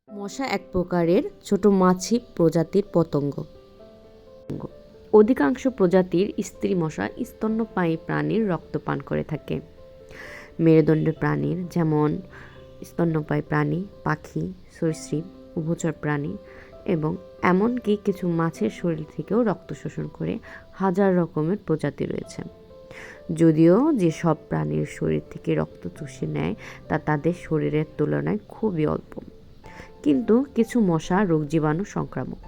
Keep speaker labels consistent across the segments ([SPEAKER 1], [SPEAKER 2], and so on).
[SPEAKER 1] মশা এক প্রকারের ছোট মাছি প্রজাতির পতঙ্গ। অধিকাংশ প্রজাতির স্ত্রী মশা স্তন্যপায়ী প্রাণীর রক্ত পান করে থাকে। মেরুদণ্ডী প্রাণীর যেমন স্তন্যপায়ী প্রাণী, পাখি, সরীসৃপ, উভচর প্রাণী এবং এমনকি কিছু মাছের শরীর থেকেও রক্ত শোষণ করে হাজার রকমের প্রজাতি রয়েছে। যদিও যে সব প্রাণীর শরীর থেকে রক্ত চুষে নেয় তা তাদের শরীরের তুলনায় খুবই অল্প, কিন্তু কিছু মশা রোগজীবাণু সংক্রামক।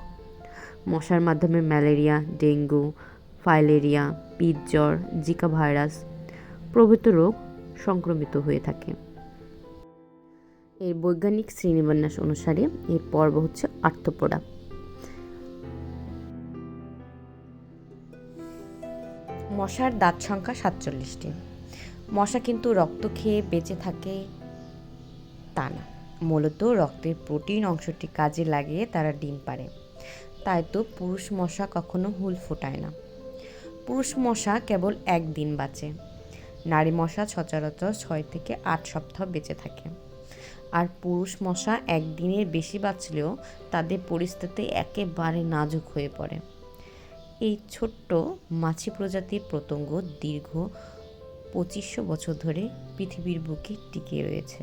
[SPEAKER 1] মশার মাধ্যমে ম্যালেরিয়া, ডেঙ্গু, ফাইলেরিয়া, পিত জ্বর, জিকা ভাইরাস প্রভৃতি রোগ সংক্রমিত হয়ে থাকে। এর বৈজ্ঞানিক শ্রেণীবিন্যাস অনুসারে এর পর্ব হচ্ছে আর্থ্রোপোডা। মশার দাঁত সংখ্যা 47টি। মশা কিন্তু রক্ত খেয়ে বেঁচে থাকে তা না, মূলত রক্তের প্রোটিন অংশটি কাজে লাগিয়ে তারা ডিম পাড়ে। তাই তো পুরুষ মশা কখনো হুল ফোটায় না। পুরুষ মশা কেবল একদিন বাঁচে, নারী মশা সচরাচর 6 থেকে 8 সপ্তাহ বেঁচে থাকে। আর পুরুষ মশা একদিনের বেশি বাঁচলেও তাদের পরিস্থিতি একেবারে নাজুক হয়ে পড়ে। এই ছোট্ট মাছি প্রজাতির পতঙ্গ দীর্ঘ 2500 বছর ধরে পৃথিবীর বুকে টিকে রয়েছে।